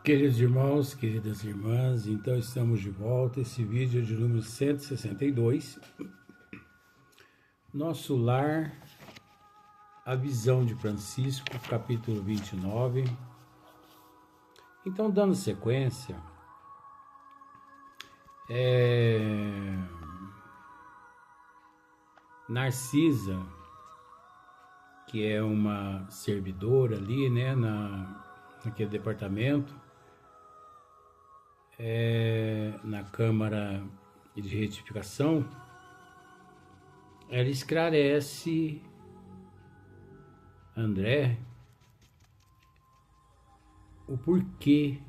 Queridos irmãos, queridas irmãs, então estamos de volta. Esse vídeo é de número 162. Nosso lar, a visão de Francisco, capítulo 29. Então, dando sequência, Narcisa, que é uma servidora ali, né, naquele departamento, na Câmara de Retificação, ela esclarece André o porquê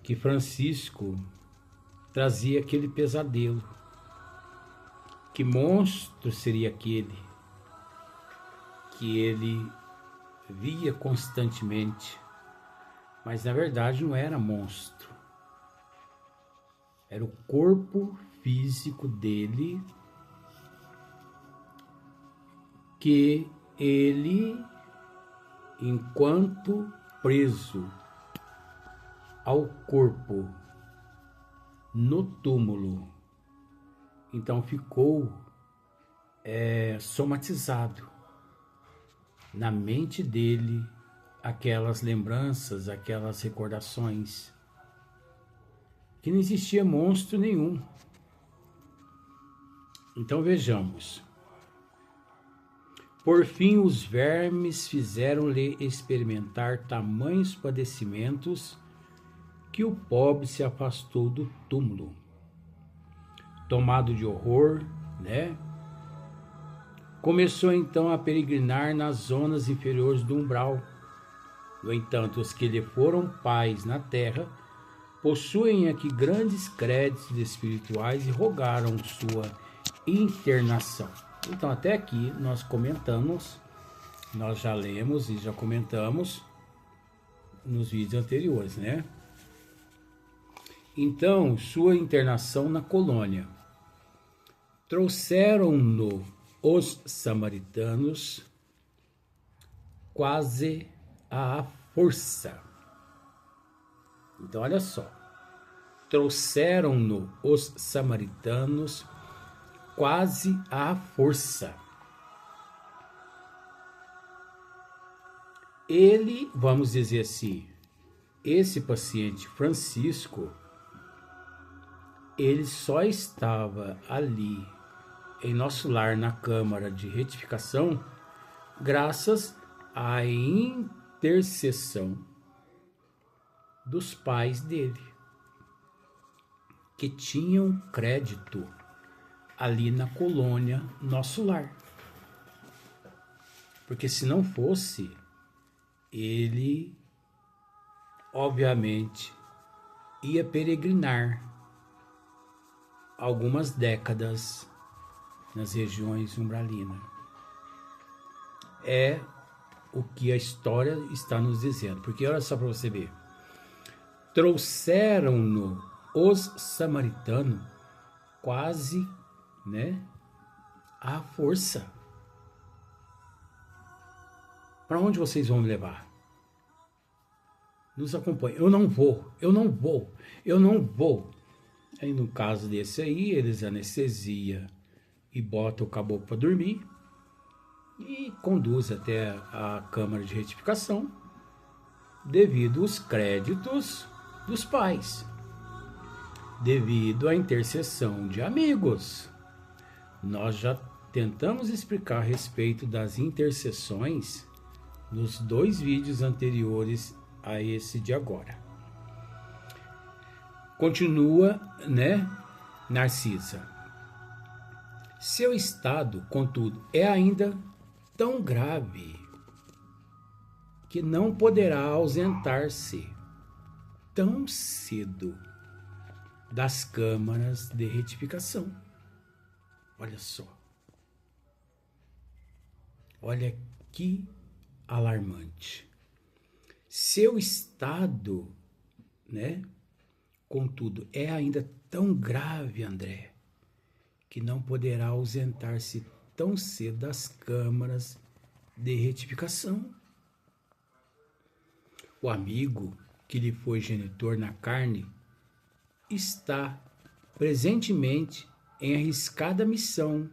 que Francisco trazia aquele pesadelo. Que monstro seria aquele que ele via constantemente? Mas na verdade não era monstro. Era o corpo físico dele que ele, enquanto preso ao corpo no túmulo, então ficou somatizado na mente dele aquelas lembranças, aquelas recordações, que não existia monstro nenhum. Então vejamos. Por fim, os vermes fizeram-lhe experimentar tamanhos padecimentos que o pobre se afastou do túmulo. Tomado de horror, começou então a peregrinar nas zonas inferiores do umbral. No entanto, os que lhe foram pais na terra possuem aqui grandes créditos espirituais e rogaram sua internação. Então, até aqui nós comentamos, nós já lemos e já comentamos nos vídeos anteriores, Então, sua internação na colônia. Trouxeram-no os samaritanos quase à força. Então, olha só. Trouxeram-no os samaritanos quase à força. Ele, vamos dizer assim, esse paciente Francisco, ele só estava ali em nosso lar na Câmara de Retificação graças à intercessão dos pais dele, que tinham crédito ali na colônia Nosso Lar. Porque se não fosse, ele obviamente ia peregrinar algumas décadas nas regiões umbralinas. É o que a história está nos dizendo. Porque olha só para você ver. Trouxeram-no os samaritanos quase, à força. Para onde vocês vão me levar? Nos acompanhem. Eu não vou. Aí no caso desse aí, eles anestesia e botam o caboclo para dormir e conduz até a Câmara de Retificação devido aos créditos dos pais, devido à intercessão de amigos. Nós já tentamos explicar a respeito das intercessões nos 2 vídeos anteriores a esse de agora. Continua, Narcisa. Seu estado, contudo, é ainda tão grave que não poderá ausentar-se tão cedo das câmaras de retificação. Olha só. Olha que alarmante. Seu estado, contudo, é ainda tão grave, André, que não poderá ausentar-se tão cedo das câmaras de retificação. O amigo que lhe foi genitor na carne, está presentemente em arriscada missão,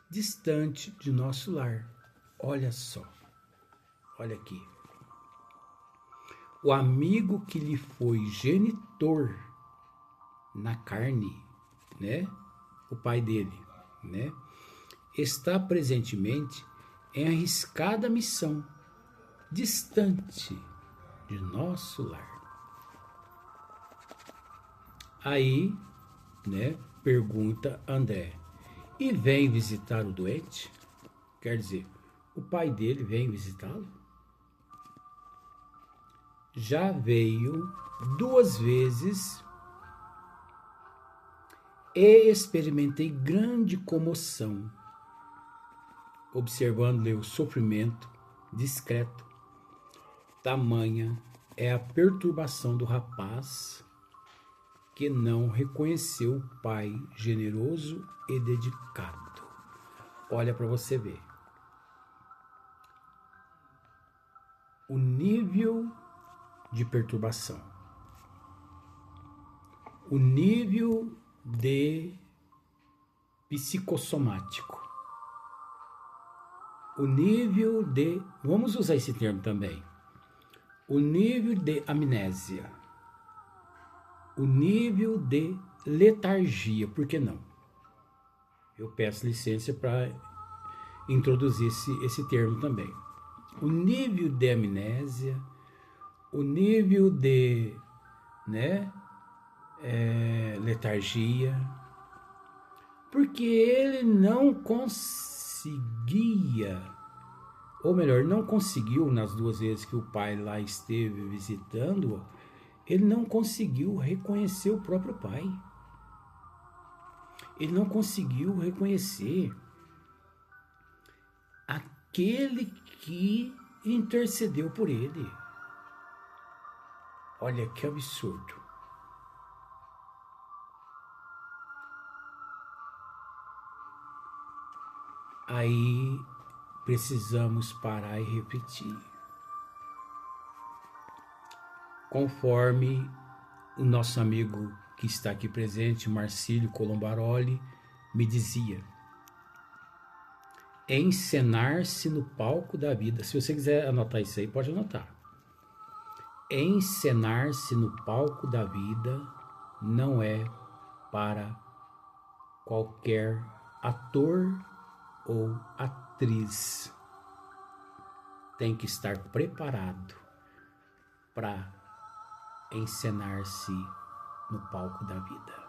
distante de nosso lar. Olha só, olha aqui. O amigo que lhe foi genitor na carne, né? O pai dele, né? Está presentemente em arriscada missão, distante de nosso lar. Aí, né, pergunta André, e vem visitar o doente? Quer dizer, o pai dele vem visitá-lo? Já veio 2 vezes e experimentei grande comoção, observando-lhe o sofrimento discreto. Tamanha é a perturbação do rapaz que não reconheceu o pai generoso e dedicado. Olha para você ver. O nível de perturbação. O nível de psicossomático. O nível de, vamos usar esse termo também, o nível de amnésia, o nível de letargia, por que não? Eu peço licença para introduzir esse termo também. O nível de amnésia, o nível de, né, letargia, porque ele não conseguia, ou melhor, não conseguiu, nas 2 vezes que o pai lá esteve visitando-o, ele não conseguiu reconhecer o próprio pai. Ele não conseguiu reconhecer aquele que intercedeu por ele. Olha que absurdo. Aí precisamos parar e refletir. Conforme o nosso amigo que está aqui presente, Marcílio Colombaroli, me dizia: encenar-se no palco da vida. Se você quiser anotar isso aí, pode anotar. Encenar-se no palco da vida não é para qualquer ator ou atriz. Tem que estar preparado para encenar-se no palco da vida.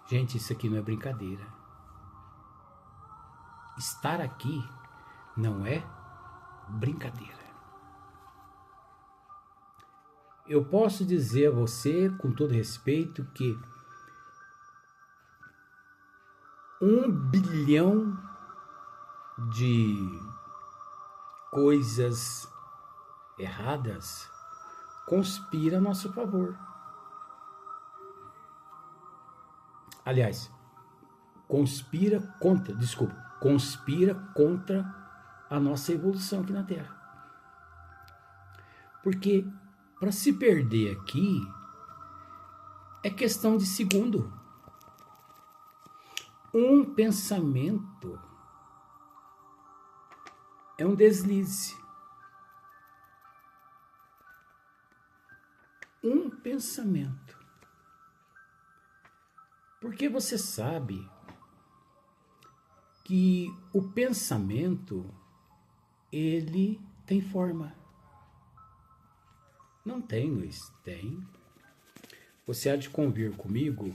Gente, isso aqui não é brincadeira. Estar aqui não é brincadeira. Eu posso dizer a você, com todo respeito, que 1 bilhão de coisas erradas conspira a nosso favor. Aliás, conspira contra a nossa evolução aqui na Terra. Porque para se perder aqui é questão de segundo. Um pensamento é um deslize. Um pensamento. Porque você sabe que o pensamento, ele tem forma. Não tem, Luiz? Tem. Você há de convir comigo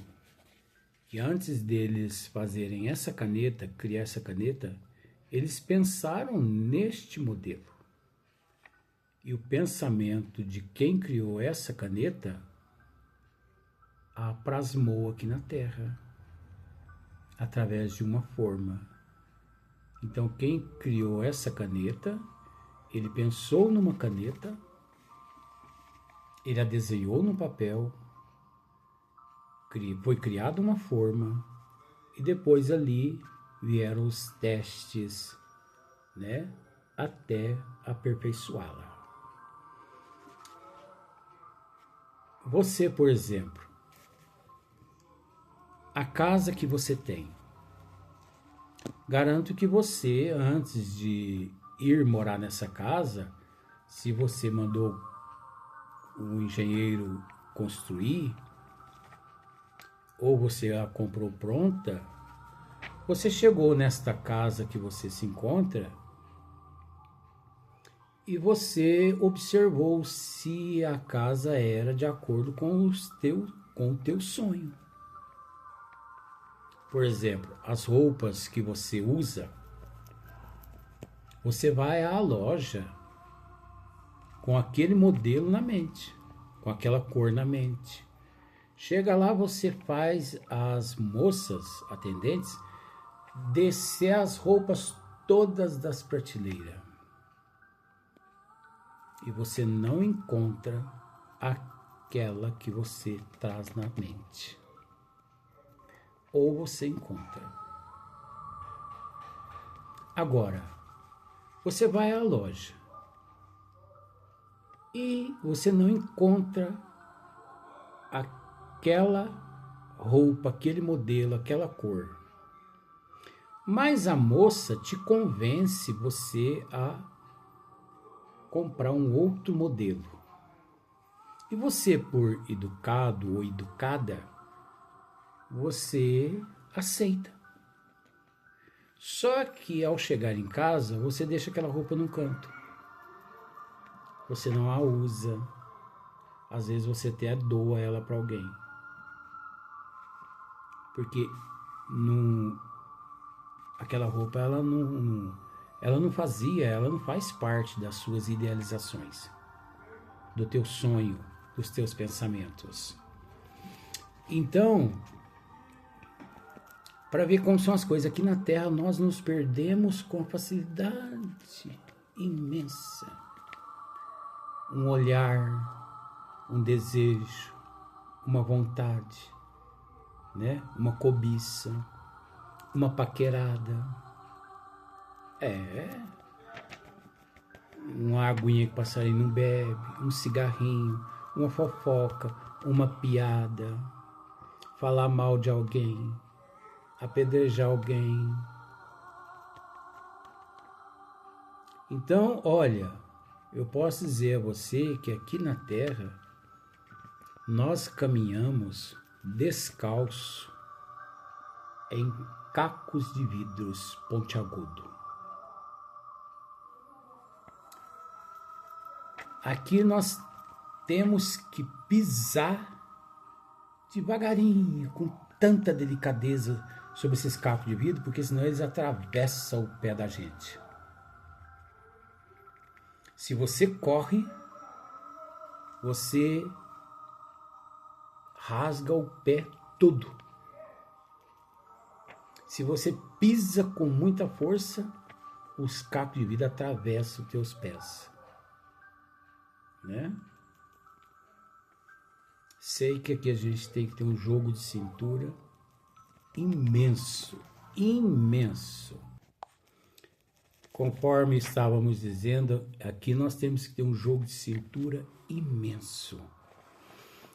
que antes deles fazerem essa caneta, criar essa caneta, eles pensaram neste modelo. E o pensamento de quem criou essa caneta a plasmou aqui na Terra, através de uma forma. Então, quem criou essa caneta, ele pensou numa caneta, ele a desenhou no papel, foi criada uma forma, e depois ali vieram os testes, né, até aperfeiçoá-la. Você, por exemplo, a casa que você tem, garanto que você, antes de ir morar nessa casa, se você mandou um engenheiro construir, ou você a comprou pronta, você chegou nesta casa que você se encontra e você observou se a casa era de acordo com o teu sonho. Por exemplo, as roupas que você usa, você vai à loja com aquele modelo na mente, com aquela cor na mente. Chega lá, você faz as moças atendentes descer as roupas todas das prateleiras. E você não encontra aquela que você traz na mente. Ou você encontra. Agora, você vai à loja e você não encontra aquela roupa, aquele modelo, aquela cor. Mas a moça te convence você a comprar um outro modelo. E você, por educado ou educada, você aceita. Só que ao chegar em casa, você deixa aquela roupa num canto. Você não a usa. Às vezes você até doa ela para alguém. Porque aquela roupa ela não faz parte das suas idealizações, do teu sonho, dos teus pensamentos. Então, para ver como são as coisas, aqui na Terra nós nos perdemos com facilidade imensa. Um olhar, um desejo, uma vontade, né? Uma cobiça, uma paquerada, uma aguinha que o passarinho não bebe, um cigarrinho, uma fofoca, uma piada, falar mal de alguém, apedrejar alguém. Então, olha, eu posso dizer a você que aqui na Terra nós caminhamos descalço em cacos de vidros pontiagudo. Aqui nós temos que pisar devagarinho, com tanta delicadeza sobre esses cacos de vidro, porque senão eles atravessam o pé da gente. Se você corre, você rasga o pé todo. Se você pisa com muita força, os cacos de vidro atravessam os teus pés, né? Sei que aqui a gente tem que ter um jogo de cintura imenso, imenso. Conforme estávamos dizendo, aqui nós temos que ter um jogo de cintura imenso.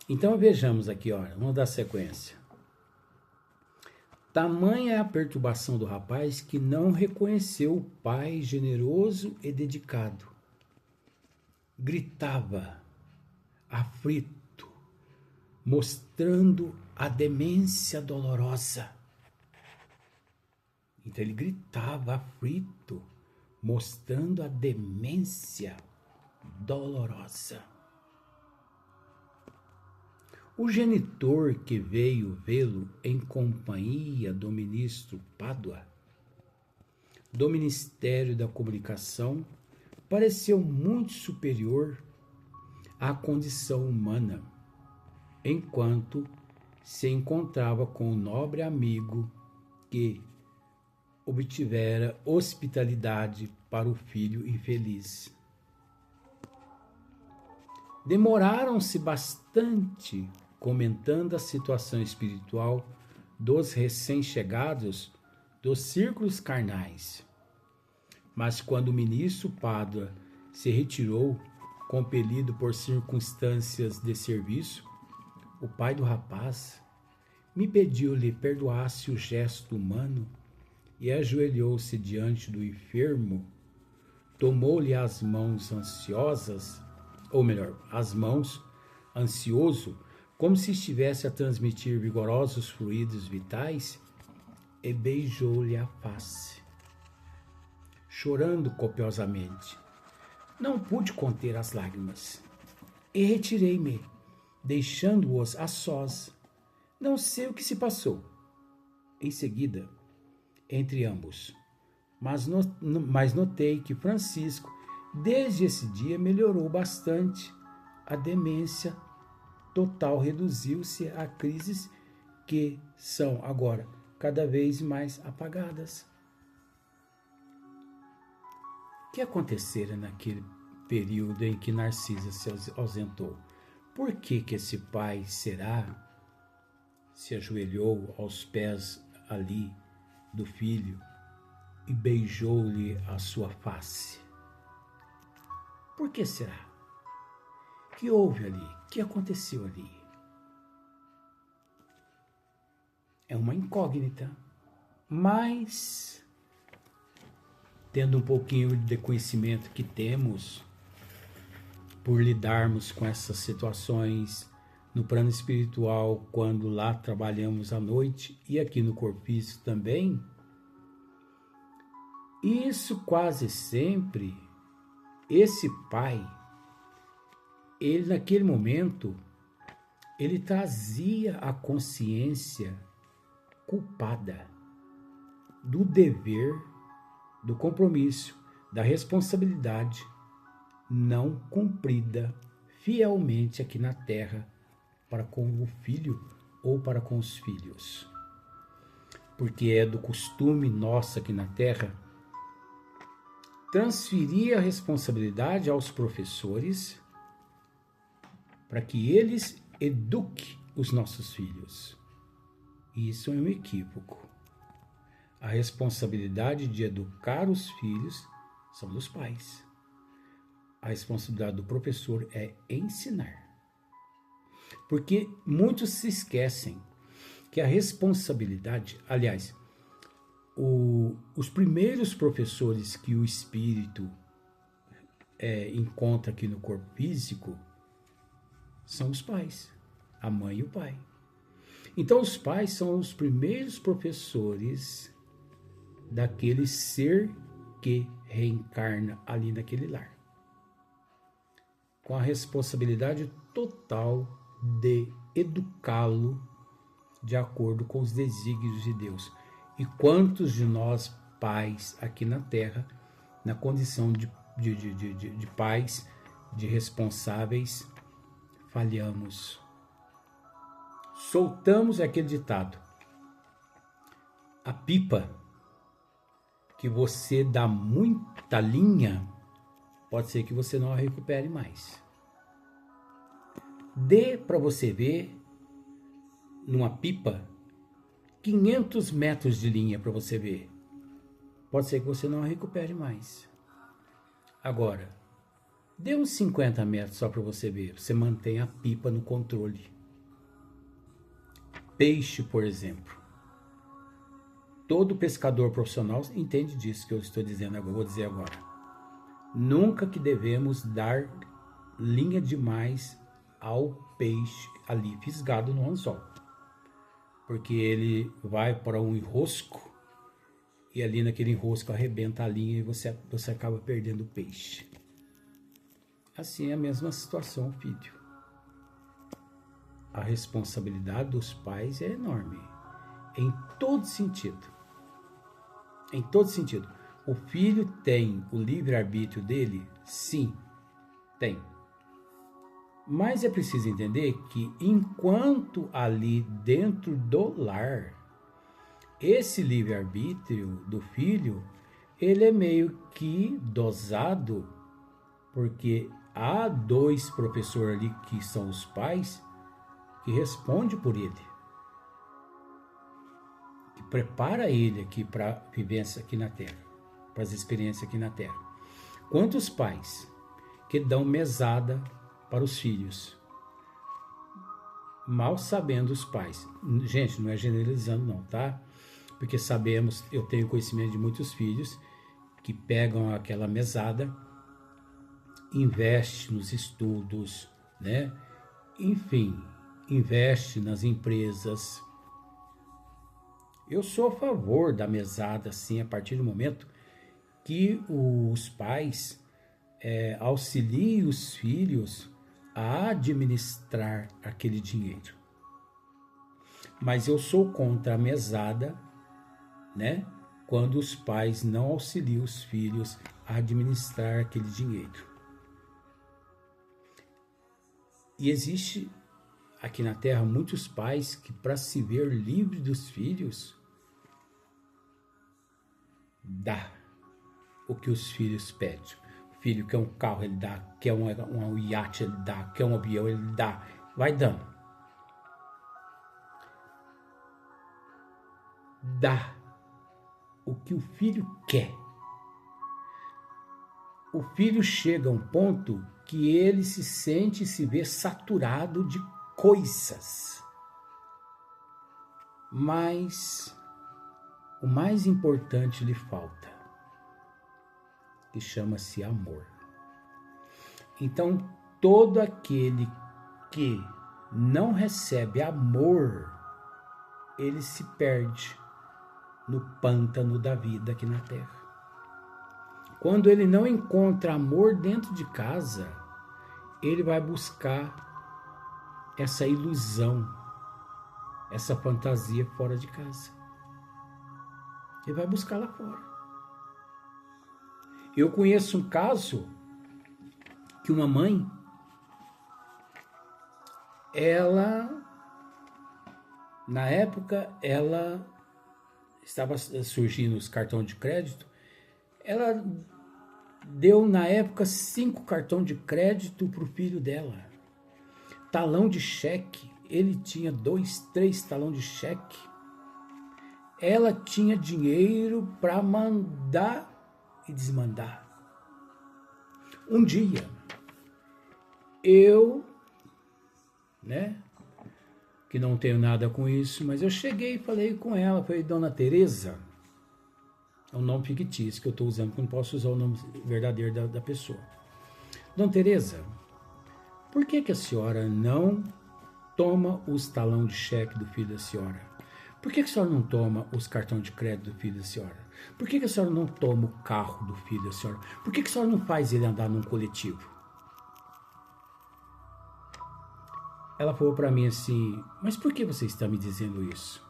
Então vejamos aqui, olha, vamos dar sequência. Tamanha é a perturbação do rapaz que não reconheceu o pai generoso e dedicado. Gritava, aflito, mostrando a demência dolorosa. Então ele gritava, aflito, mostrando a demência dolorosa. O genitor que veio vê-lo em companhia do ministro Pádua, do Ministério da Comunicação, pareceu muito superior à condição humana, enquanto se encontrava com o nobre amigo que obtivera hospitalidade para o filho infeliz. Demoraram-se bastante comentando a situação espiritual dos recém-chegados dos círculos carnais. Mas quando o ministro Pádua se retirou, compelido por circunstâncias de serviço, o pai do rapaz, me pediu-lhe perdoasse o gesto humano e ajoelhou-se diante do enfermo, tomou-lhe as mãos ansiosas, ou melhor, as mãos, ansioso, como se estivesse a transmitir vigorosos fluidos vitais, e beijou-lhe a face, chorando copiosamente. Não pude conter as lágrimas, e retirei-me, deixando-os a sós. Não sei o que se passou. Em seguida, entre ambos, mas notei que Francisco, desde esse dia, melhorou bastante. A demência total reduziu-se a crises que são agora cada vez mais apagadas. O que acontecera naquele período em que Narcisa se ausentou? Por que esse pai se ajoelhou aos pés ali do filho e beijou-lhe a sua face? Por que será? O que houve ali? O que aconteceu ali? É uma incógnita, mas tendo um pouquinho de conhecimento que temos por lidarmos com essas situações no plano espiritual, quando lá trabalhamos à noite e aqui no corpo físico também, isso quase sempre, esse pai, ele naquele momento, ele trazia a consciência culpada do dever, do compromisso, da responsabilidade não cumprida fielmente aqui na terra para com o filho ou para com os filhos. Porque é do costume nosso aqui na terra transferir a responsabilidade aos professores para que eles eduquem os nossos filhos. Isso é um equívoco. A responsabilidade de educar os filhos são dos pais. A responsabilidade do professor é ensinar. Porque muitos se esquecem que a responsabilidade, aliás, os primeiros professores que o espírito encontra aqui no corpo físico são os pais, a mãe e o pai. Então os pais são os primeiros professores daquele ser que reencarna ali naquele lar, com a responsabilidade total de educá-lo de acordo com os desígnios de Deus. E quantos de nós, pais, aqui na Terra, na condição de pais, de responsáveis, falhamos. Soltamos aquele ditado: a pipa que você dá muita linha, pode ser que você não a recupere mais. Dê para você ver, numa pipa, 500 metros de linha para você ver. Pode ser que você não a recupere mais. Agora, dê uns 50 metros só para você ver. Você mantém a pipa no controle. Peixe, por exemplo. Todo pescador profissional entende disso que eu estou dizendo agora, vou dizer agora. Nunca que devemos dar linha demais ao peixe ali fisgado no anzol. Porque ele vai para um enrosco e ali naquele enrosco arrebenta a linha e você acaba perdendo o peixe. Assim é a mesma situação, filho. A responsabilidade dos pais é enorme, em todo sentido. Em todo sentido. O filho tem o livre-arbítrio dele? Sim, tem. Mas é preciso entender que enquanto ali dentro do lar, esse livre-arbítrio do filho, ele é meio que dosado, porque há dois professores ali que são os pais, que respondem por ele, que prepara ele aqui para a vivência aqui na Terra, para as experiências aqui na Terra. Quantos pais que dão mesada para os filhos, mal sabendo os pais. Gente, não é generalizando não, tá? Porque sabemos, eu tenho conhecimento de muitos filhos que pegam aquela mesada, investe nos estudos, né? Enfim, investe nas empresas. Eu sou a favor da mesada, assim, a partir do momento que os pais auxiliem os filhos a administrar aquele dinheiro. Mas eu sou contra a mesada, né? Quando os pais não auxiliam os filhos a administrar aquele dinheiro. E existe aqui na Terra muitos pais que, para se ver livre dos filhos, dá o que os filhos pedem. O filho quer um carro, ele dá. Quer um iate, ele dá. Quer um avião, ele dá. Vai dando. Dá o que o filho quer. O filho chega a um ponto que ele se sente e se vê saturado de coisas. Mas o mais importante lhe falta, que chama-se amor. Então, todo aquele que não recebe amor, ele se perde no pântano da vida aqui na Terra. Quando ele não encontra amor dentro de casa, ele vai buscar essa ilusão, essa fantasia fora de casa. Ele vai buscar lá fora. Eu conheço um caso que uma mãe, na época, ela estava surgindo os cartões de crédito, ela deu, na época, 5 cartões de crédito para o filho dela. Talão de cheque, ele tinha 2, 3 talão de cheque. Ela tinha dinheiro para mandar e desmandar. Um dia, eu, que não tenho nada com isso, mas eu cheguei e falei com ela, falei, Dona Tereza, é um nome fictício que eu estou usando, porque não posso usar o nome verdadeiro da pessoa. Dona Tereza, por que a senhora não toma os talão de cheque do filho da senhora? Por que a senhora não toma os cartões de crédito do filho da senhora? Por que a senhora não toma o carro do filho da senhora? Por que a senhora não faz ele andar num coletivo? Ela falou para mim assim, mas por que você está me dizendo isso?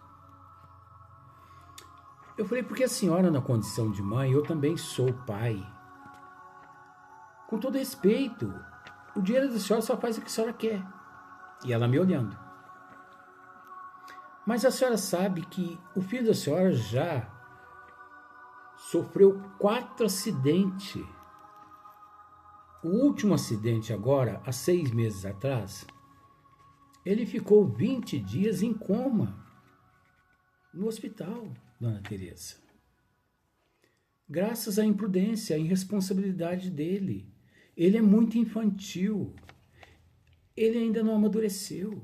Eu falei, porque a senhora, na condição de mãe, eu também sou pai. Com todo respeito, o dinheiro da senhora só faz o que a senhora quer. E ela me olhando. Mas a senhora sabe que o filho da senhora já sofreu 4 acidentes. O último acidente agora, há 6 meses atrás, ele ficou 20 dias em coma no hospital, Dona Tereza. Graças à imprudência, à irresponsabilidade dele. Ele é muito infantil. Ele ainda não amadureceu.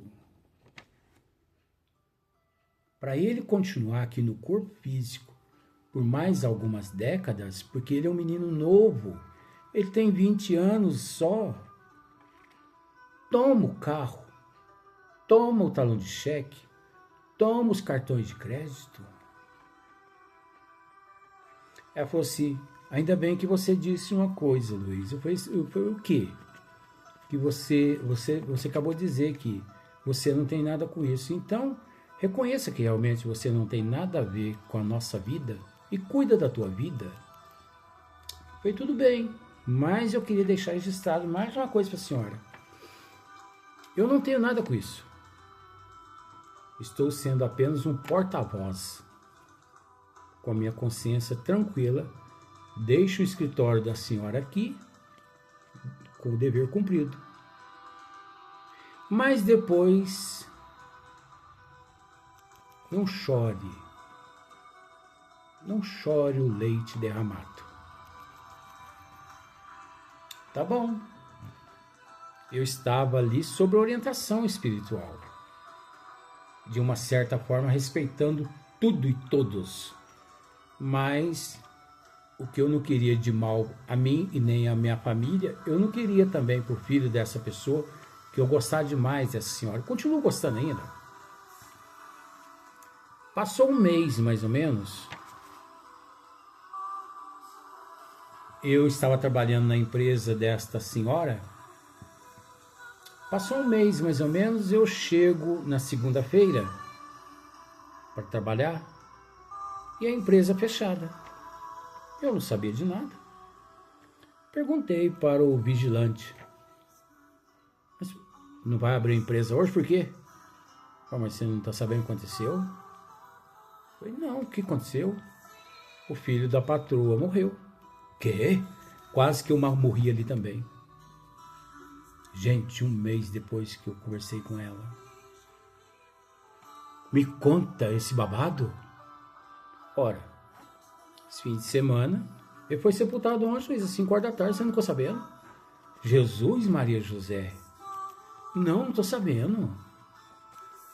Para ele continuar aqui no corpo físico por mais algumas décadas, porque ele é um menino novo, ele tem 20 anos só, toma o carro, toma o talão de cheque, toma os cartões de crédito. Ela falou assim, ainda bem que você disse uma coisa, Luiz. Eu falei o quê? Que você acabou de dizer que você não tem nada com isso. Então, reconheça que realmente você não tem nada a ver com a nossa vida e cuida da tua vida. Foi tudo bem, mas eu queria deixar registrado mais uma coisa para a senhora. Eu não tenho nada com isso. Estou sendo apenas um porta-voz. Com a minha consciência tranquila, deixo o escritório da senhora aqui, com o dever cumprido. Mas depois, não chore o leite derramado. Tá bom. Eu estava ali sob orientação espiritual. de uma certa forma, respeitando tudo e todos. Mas o que eu não queria de mal a mim e nem a minha família, eu não queria também para o filho dessa pessoa, que eu gostava demais dessa senhora. Continuo gostando ainda. Passou um mês, mais ou menos. Eu estava trabalhando na empresa desta senhora. Passou um mês, mais ou menos, eu chego na segunda-feira para trabalhar e a empresa fechada. Eu não sabia de nada. Perguntei para o vigilante: mas não vai abrir a empresa hoje por quê? Mas você não está sabendo o que aconteceu? Eu falei: não, o que aconteceu? O filho da patroa morreu. Quê? Quase que eu morri ali também. Gente, um mês depois que eu conversei com ela. Me conta esse babado? Ora, esse fim de semana, ele foi sepultado ontem, às 5 horas da tarde, você não ficou sabendo? Jesus, Maria José. Não estou sabendo.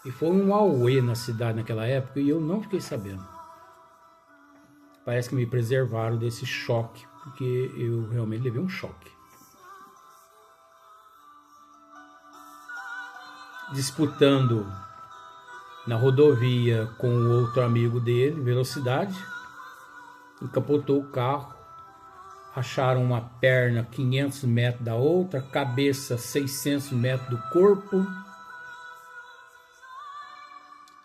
E foi um auê na cidade naquela época e eu não fiquei sabendo. Parece que me preservaram desse choque, porque eu realmente levei um choque. Disputando na rodovia com o outro amigo dele, velocidade, encapotou o carro, acharam uma perna 500 metros da outra, cabeça 600 metros do corpo.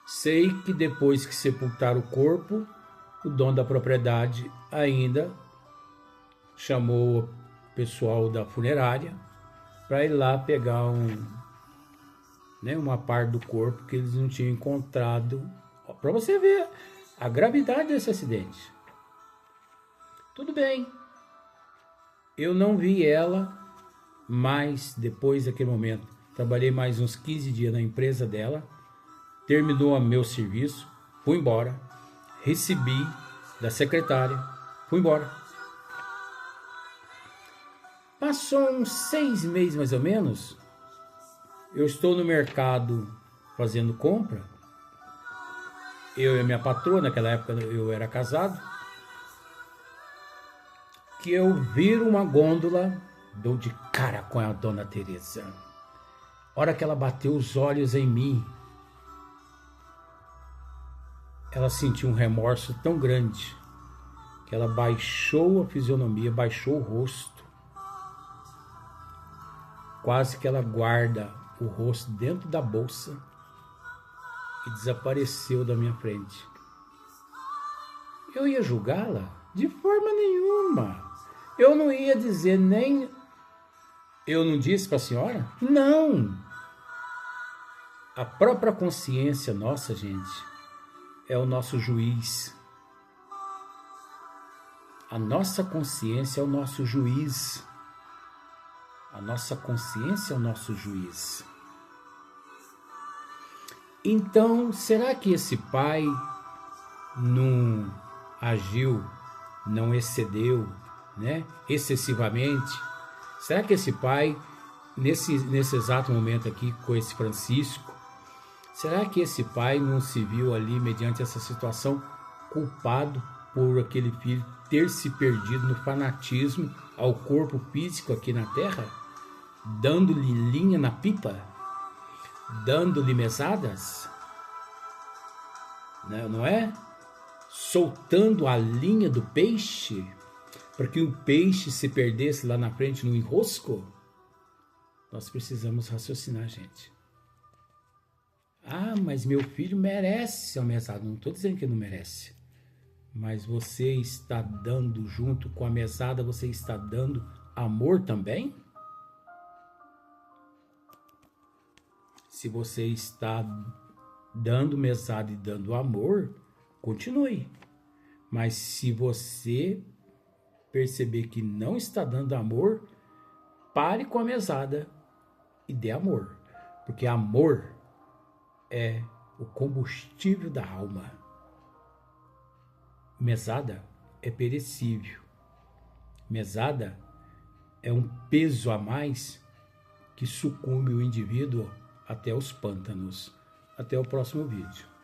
Sei que depois que sepultaram o corpo, o dono da propriedade ainda chamou o pessoal da funerária para ir lá pegar uma parte do corpo que eles não tinham encontrado. Para você ver a gravidade desse acidente. Tudo bem. Eu não vi ela, mas depois daquele momento, trabalhei mais uns 15 dias na empresa dela, terminou o meu serviço, fui embora, recebi da secretária, fui embora. Passou uns 6 meses mais ou menos, eu estou no mercado fazendo compra, eu e a minha patroa, naquela época eu era casado, que eu viro uma gôndola, dou de cara com a dona Teresa. A hora que ela bateu os olhos em mim, ela sentiu um remorso tão grande que ela baixou a fisionomia, baixou o rosto. Quase que ela guarda o rosto dentro da bolsa e desapareceu da minha frente. Eu ia julgá-la? De forma nenhuma. Eu não ia dizer nem... Eu não disse para a senhora? Não. A própria consciência nossa, gente, é o nosso juiz. A nossa consciência é o nosso juiz. A nossa consciência é o nosso juiz. Então, será que esse pai não agiu, não excedeu, excessivamente? Será que esse pai, nesse exato momento aqui com esse Francisco, será que esse pai não se viu ali, mediante essa situação, culpado por aquele filho ter se perdido no fanatismo ao corpo físico aqui na Terra, dando-lhe linha na pipa, dando-lhe mesadas, não é? Soltando a linha do peixe, para que o peixe se perdesse lá na frente no enrosco? Nós precisamos raciocinar, gente. Ah, mas meu filho merece a mesada. Não estou dizendo que ele não merece. Mas você está dando junto com a mesada, você está dando amor também? Se você está dando mesada e dando amor, continue. Mas se você perceber que não está dando amor, pare com a mesada e dê amor. Porque amor é o combustível da alma. Mesada é perecível. Mesada é um peso a mais que sucumbe o indivíduo até os pântanos. Até o próximo vídeo.